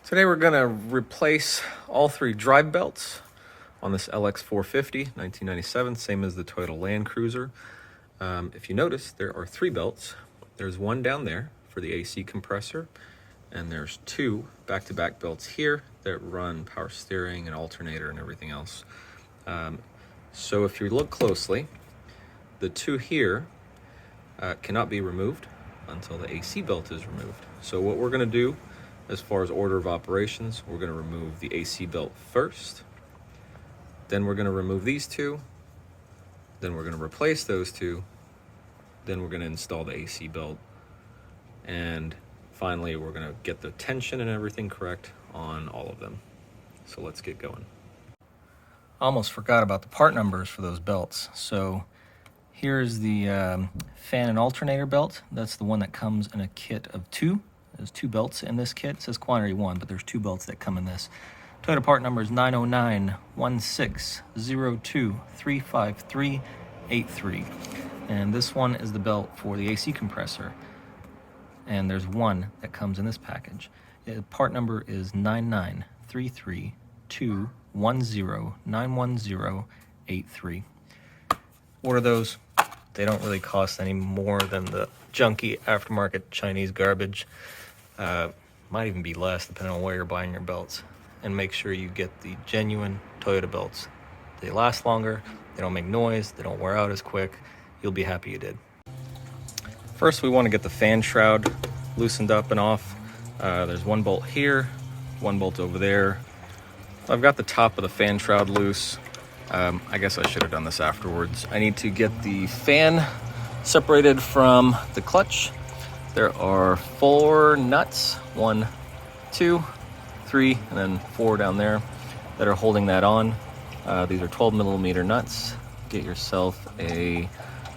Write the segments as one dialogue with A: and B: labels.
A: Today we're going to replace all three drive belts on this LX450 1997, same as the Toyota Land Cruiser. If you notice, there are three belts. There's one down there for the AC compressor, and there's two back-to-back belts here that run power steering and alternator and everything else. So if you look closely, the two here cannot be removed until the AC belt is removed. So what we're going to do, as far as order of operations, we're going to remove the AC belt first, then we're going to remove these two, then we're going to replace those two, then we're going to install the AC belt, and finally we're going to get the tension and everything correct on all of them. So let's get going. Almost forgot about the part numbers for those belts. So here's the fan and alternator belt. That's the one that comes in a kit of two. There's two belts in this kit. It says quantity 1, but there's two belts that come in this. Toyota part number is 909-160235383. And this one is the belt for the AC compressor. And there's one that comes in this package. Part number is 993321091091083. Order those. They don't really cost any more than the junky aftermarket Chinese garbage. Might even be less depending on where you're buying your belts. And make sure you get the genuine Toyota belts. They last longer, they don't make noise, they don't wear out as quick. You'll be happy you did. First, we want to get the fan shroud loosened up and off. There's one bolt here, one bolt over there. I've got the top of the fan shroud loose. I guess I should have done this afterwards. I need to get the fan separated from the clutch. There are 4 nuts, 1, 2, 3, and then 4 down there that are holding that on. These are 12mm nuts. Get yourself a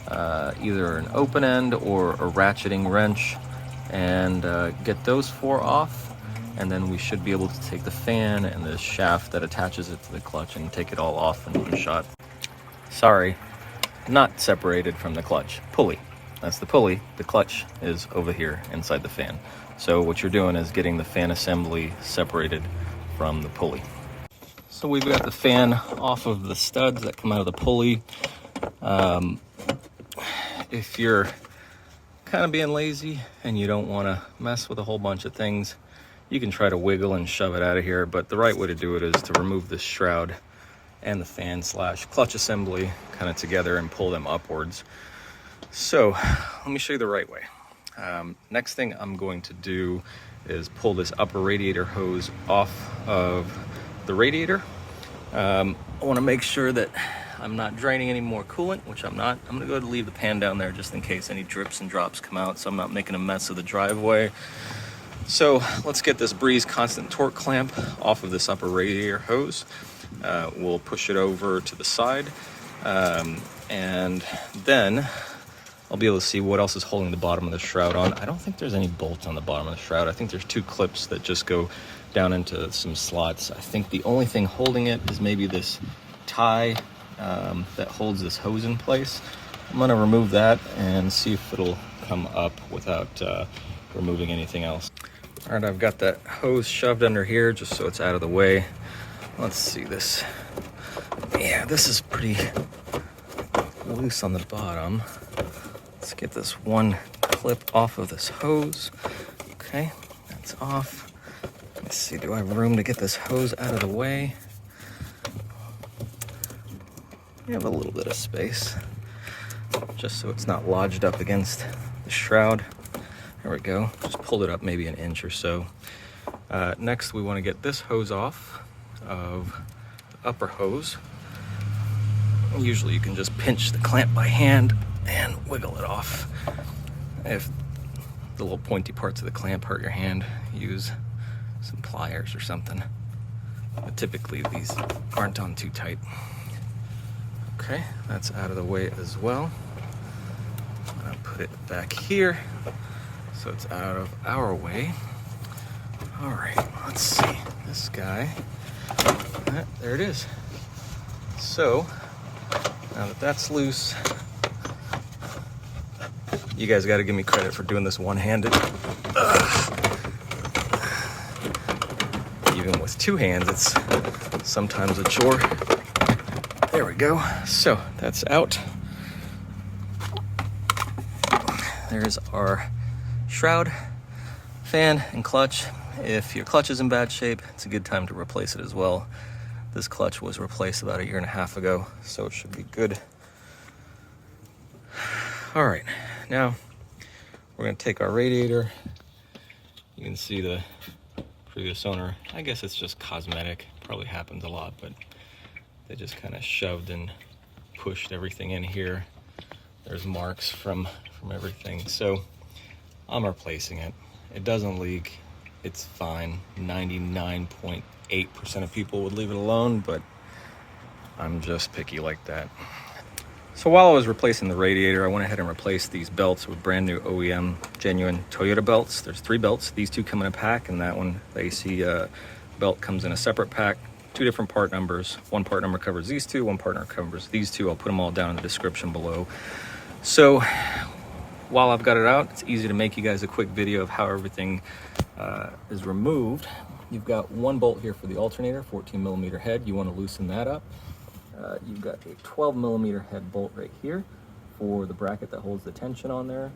A: either an open end or a ratcheting wrench and get those 4 off, and then we should be able to take the fan and the shaft that attaches it to the clutch and take it all off in one shot. Sorry, not separated from the clutch. Pulley. That's the pulley. The clutch is over here inside the fan. So what you're doing is getting the fan assembly separated from the pulley. So we've got the fan off of the studs that come out of the pulley. If you're kind of being lazy and you don't want to mess with a whole bunch of things, you can try to wiggle and shove it out of here, but the right way to do it is to remove this shroud and the fan / clutch assembly kind of together and pull them upwards. So let me show you the right way. Next thing I'm going to do is pull this upper radiator hose off of the radiator. I want to make sure that I'm not draining any more coolant, which I'm not. I'm going to go ahead and leave the pan down there just in case any drips and drops come out, so I'm not making a mess of the driveway. So let's get this Breeze constant torque clamp off of this upper radiator hose. We'll push it over to the side, and then I'll be able to see what else is holding the bottom of the shroud on. I don't think there's any bolts on the bottom of the shroud. I think there's 2 clips that just go down into some slots. I think the only thing holding it is maybe this tie that holds this hose in place. I'm gonna remove that and see if it'll come up without removing anything else. All right, I've got that hose shoved under here just so it's out of the way. Let's see this. Yeah, this is pretty loose on the bottom. Let's get this one clip off of this hose. Okay, that's off. Let's see, do I have room to get this hose out of the way? We have a little bit of space, just so it's not lodged up against the shroud. There we go. Just pulled it up maybe an inch or so. Next, we want to get this hose off of the upper hose. Usually you can just pinch the clamp by hand and wiggle it off. If the little pointy parts of the clamp hurt your hand, use some pliers or something. But typically these aren't on too tight. Okay, that's out of the way as well. I'll put it back here so it's out of our way. All right, let's see this guy. There it is. So now that that's loose, you guys got to give me credit for doing this one-handed. even with two hands, it's sometimes a chore. There we go. So that's out. There's our shroud, fan, and clutch. If your clutch is in bad shape, it's a good time to replace it as well. This clutch was replaced about 1.5 years ago, so it should be good. All right, now we're gonna take our radiator. You can see the previous owner, I guess it's just cosmetic, probably happens a lot, but they just kind of shoved and pushed everything in here. There's marks from everything, so I'm replacing it. It doesn't leak, it's fine. 99.8% of people would leave it alone, but I'm just picky like that. So while I was replacing the radiator, I went ahead and replaced these belts with brand new OEM genuine Toyota belts. There's 3 belts. These 2 come in a pack, and that one, the AC belt, comes in a separate pack. 2 different part numbers. One part number covers these 2, one part number covers these 2. I'll put them all down in the description below. So while I've got it out, it's easy to make you guys a quick video of how everything is removed. You've got 1 bolt here for the alternator, 14mm head. You want to loosen that up. You've got a 12mm head bolt right here for the bracket that holds the tension on there.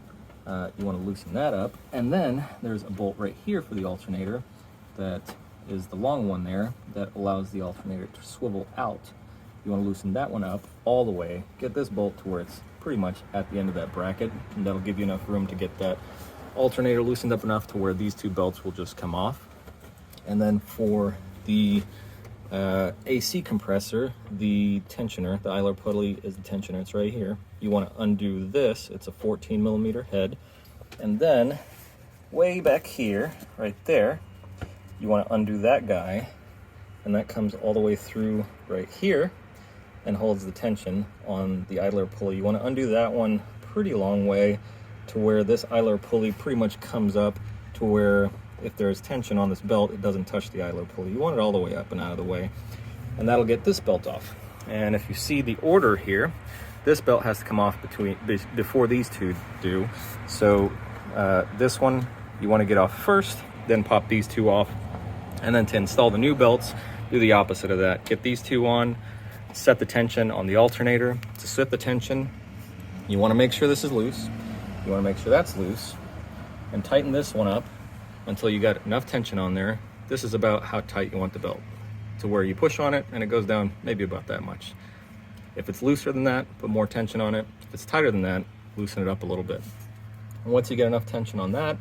A: You want to loosen that up. And then there's a bolt right here for the alternator that is the long one there that allows the alternator to swivel out. You want to loosen that one up all the way. Get this bolt to where it's pretty much at the end of that bracket, and that'll give you enough room to get that alternator loosened up enough to where these 2 belts will just come off. And then for the AC compressor, the tensioner, the idler pulley is the tensioner, it's right here. You want to undo this, it's a 14mm head. And then way back here, right there, you want to undo that guy, and that comes all the way through right here and holds the tension on the idler pulley. You want to undo that one pretty long way to where this idler pulley pretty much comes up to where if there's tension on this belt, it doesn't touch the idler pulley. You want it all the way up and out of the way, and that'll get this belt off. And if you see the order here, this belt has to come off before these 2 do. So this one you want to get off first, then pop these 2 off. And then to install the new belts, do the opposite of that. Get these 2 on, set the tension on the alternator. To set the tension, you want to make sure this is loose. You want to make sure that's loose, and tighten this one up until you got enough tension on there. This is about how tight you want the belt, to where you push on it and it goes down maybe about that much. If it's looser than that, put more tension on it. If it's tighter than that, loosen it up a little bit. And once you get enough tension on that,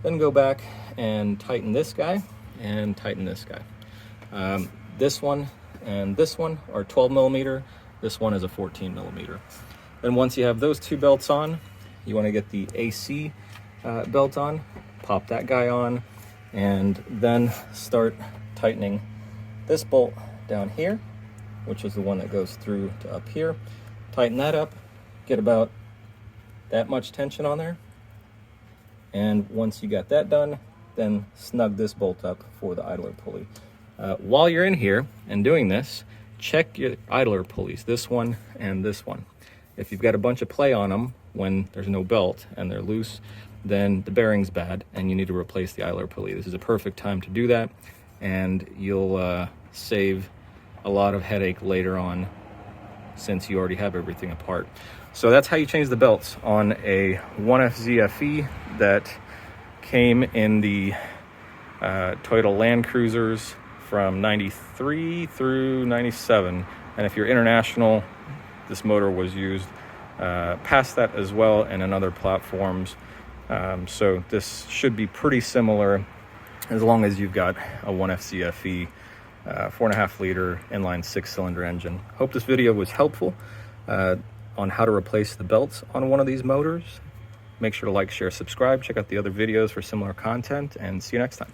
A: then go back and tighten this guy and tighten this guy. This one and this one are 12mm. This one is a 14mm. Then once you have those 2 belts on, you want to get the AC belt on, pop that guy on, and then start tightening this bolt down here, which is the one that goes through to up here. Tighten that up, get about that much tension on there, and once you got that done, then snug this bolt up for the idler pulley. While you're in here and doing this, check your idler pulleys, this one and this one. If you've got a bunch of play on them when there's no belt and they're loose, then the bearing's bad and you need to replace the idler pulley. This is a perfect time to do that, and you'll save a lot of headache later on since you already have everything apart. So that's how you change the belts on a 1FZFE that came in the Toyota Land Cruisers from 93 through 97. And if you're international, this motor was used past that as well and in other platforms. So this should be pretty similar as long as you've got a 1FZFE 4.5 liter inline 6-cylinder engine. Hope this video was helpful on how to replace the belts on one of these motors. Make sure to like, share, subscribe, check out the other videos for similar content, and see you next time.